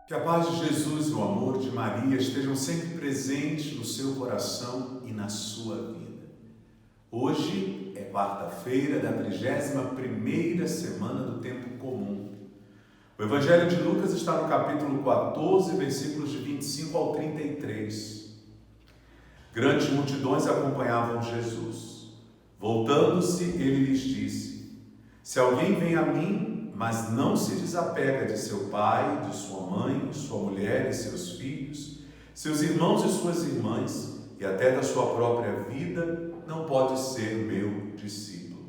Que a paz de Jesus e o amor de Maria estejam sempre presentes no seu coração e na sua vida. Hoje é quarta-feira da 31ª semana do Tempo Comum. O Evangelho de Lucas está no capítulo 14, versículos de 25 ao 33. Grandes multidões acompanhavam Jesus. Voltando-se, ele lhes disse: Se alguém vem a mim, mas não se desapega de seu pai, de sua mãe, de sua mulher e seus filhos, seus irmãos e suas irmãs, e até da sua própria vida, não pode ser meu discípulo.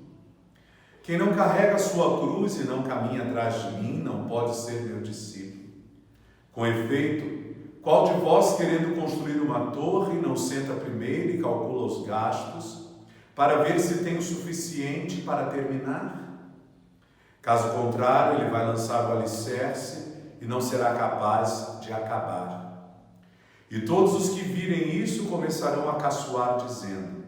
Quem não carrega a sua cruz e não caminha atrás de mim, não pode ser meu discípulo. Com efeito, qual de vós, querendo construir uma torre, não senta primeiro e calcula os gastos, para ver se tem o suficiente para terminar? Caso contrário, ele vai lançar o alicerce e não será capaz de acabar. E todos os que virem isso começarão a caçoar, dizendo: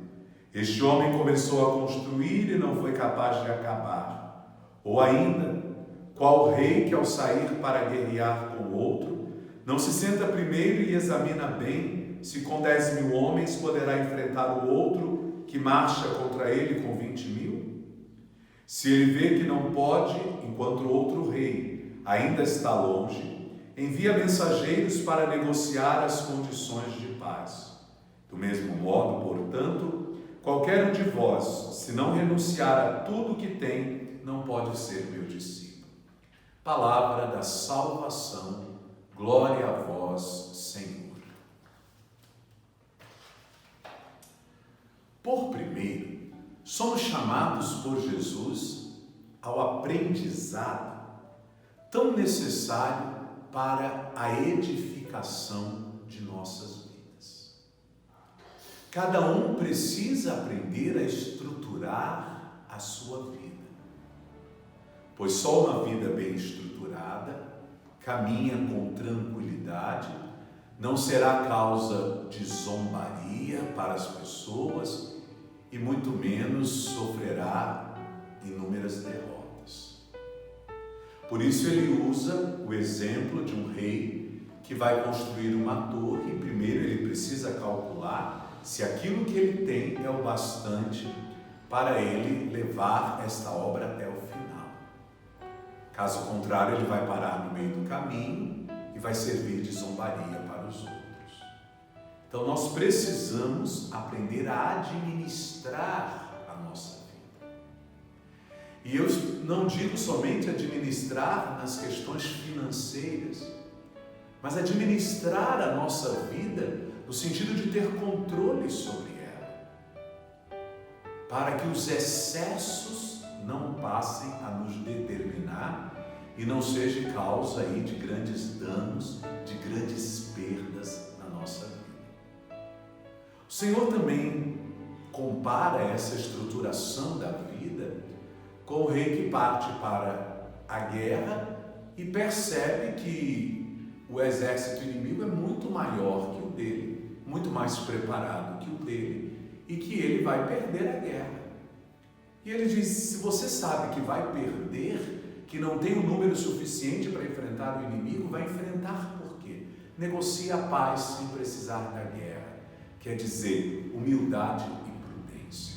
Este homem começou a construir e não foi capaz de acabar. Ou ainda, qual rei que ao sair para guerrear com outro, não se senta primeiro e examina bem se com 10.000 homens poderá enfrentar o outro que marcha contra ele com 20.000? Se ele vê que não pode, enquanto o outro rei ainda está longe, envia mensageiros para negociar as condições de paz. Do mesmo modo, portanto, qualquer um de vós, se não renunciar a tudo que tem, não pode ser meu discípulo. Palavra da salvação, glória a vós, Senhor. Por primeiro, somos chamados por Jesus ao aprendizado tão necessário para a edificação de nossas vidas. Cada um precisa aprender a estruturar a sua vida, pois só uma vida bem estruturada caminha com tranquilidade, não será causa de zombaria para as pessoas e muito menos sofrerá inúmeras derrotas. Por isso ele usa o exemplo de um rei que vai construir uma torre. Primeiro ele precisa calcular se aquilo que ele tem é o bastante para ele levar esta obra até o final. Caso contrário, ele vai parar no meio do caminho e vai servir de zombaria para os outros. Então nós precisamos aprender a administrar a nossa vida. E eu não digo somente administrar nas questões financeiras, mas administrar a nossa vida no sentido de ter controle sobre ela, para que os excessos não passem a nos determinar e não seja causa aí de grandes danos, de grandes perdas na nossa vida. O Senhor também compara essa estruturação da vida com o rei que parte para a guerra e percebe que o exército inimigo é muito maior que o dele, muito mais preparado que o dele, e que ele vai perder a guerra. E ele diz: se você sabe que vai perder, que não tem um número suficiente para enfrentar o inimigo, vai enfrentar por quê? Negocie a paz sem precisar da guerra. Quer dizer, humildade e prudência.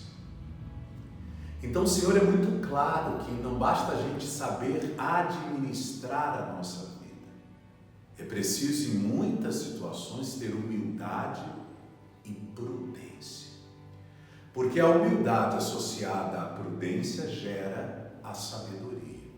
Então o Senhor é muito claro que não basta a gente saber administrar a nossa vida. É preciso, em muitas situações, ter humildade e prudência. Porque a humildade associada à prudência gera a sabedoria.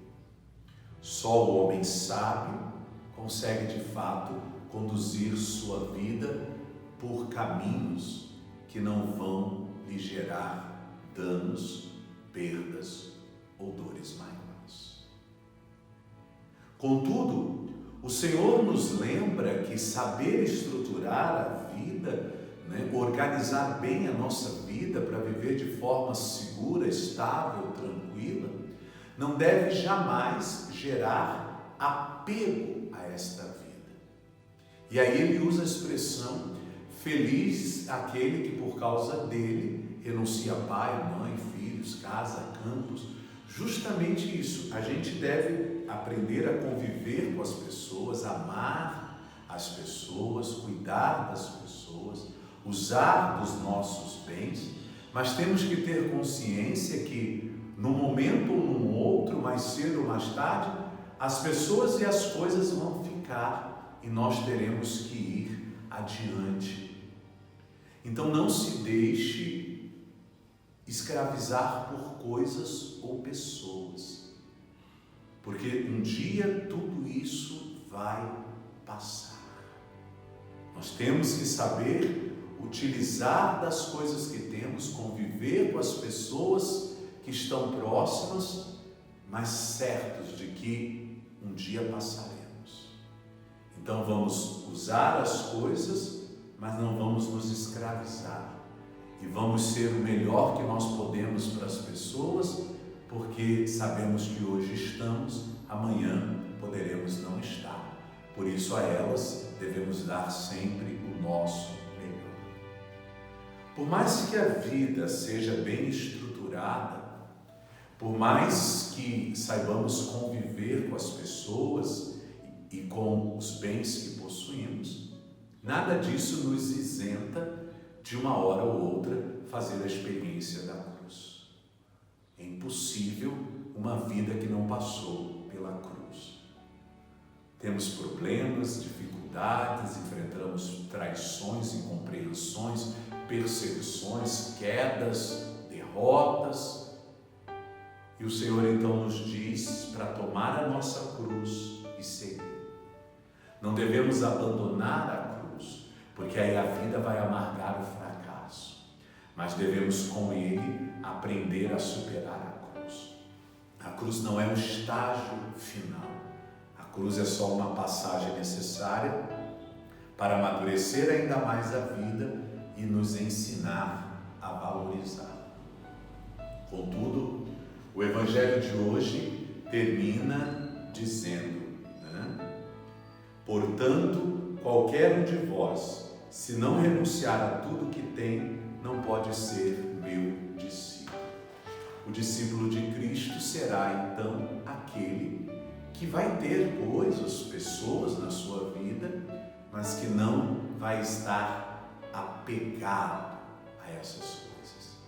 Só o homem sábio consegue, de fato, conduzir sua vida por caminhos que não vão lhe gerar danos, perdas ou dores maiores. Contudo, o Senhor nos lembra que saber estruturar a vida, organizar bem a nossa vida para viver de forma segura, estável, tranquila, não deve jamais gerar apego a esta vida. E aí ele usa a expressão: feliz aquele que por causa dele renuncia a pai, mãe, filhos, casa, campos, justamente isso. A gente deve aprender a conviver com as pessoas, amar as pessoas, cuidar das pessoas, usar dos nossos bens, mas temos que ter consciência que num momento ou num outro, mais cedo ou mais tarde, as pessoas e as coisas vão ficar e nós teremos que ir adiante. Então não se deixe escravizar por coisas ou pessoas, porque um dia tudo isso vai passar. Nós temos que saber utilizar das coisas que temos, conviver com as pessoas que estão próximas, mas certos de que um dia passaremos. Então vamos usar as coisas, mas não vamos nos escravizar. E vamos ser o melhor que nós podemos para as pessoas, porque sabemos que hoje estamos, amanhã poderemos não estar. Por isso a elas devemos dar sempre o nosso melhor. Por mais que a vida seja bem estruturada, por mais que saibamos conviver com as pessoas e com os bens que possuímos, nada disso nos isenta de uma hora ou outra fazer a experiência da cruz. É impossível uma vida que não passou pela cruz. Temos problemas, dificuldades, enfrentamos traições, incompreensões, perseguições, quedas, derrotas. E o Senhor então nos diz para tomar a nossa cruz e seguir. Não devemos abandonar a cruz, porque aí a vida vai amargar o fracasso. Mas devemos com Ele aprender a superar a cruz. A cruz não é um estágio final. A cruz é só uma passagem necessária para amadurecer ainda mais a vida e nos ensinar a valorizar. Contudo, o Evangelho de hoje termina dizendo, portanto, qualquer um de vós, se não renunciar a tudo que tem, não pode ser meu discípulo. O discípulo de Cristo será, então, aquele que vai ter coisas, pessoas na sua vida, mas que não vai estar apegado a essas coisas,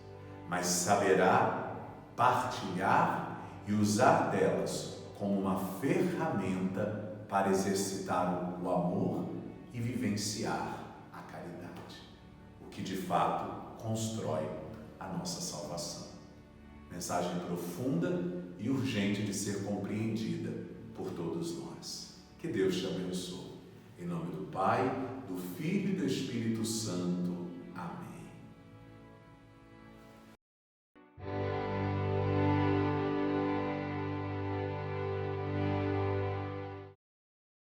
mas saberá partilhar e usar delas como uma ferramenta para exercitar o amor e vivenciar a caridade, o que de fato constrói a nossa salvação. Mensagem profunda e urgente de ser compreendida por todos nós. Que Deus te abençoe. Em nome do Pai, do Filho e do Espírito Santo. Amém.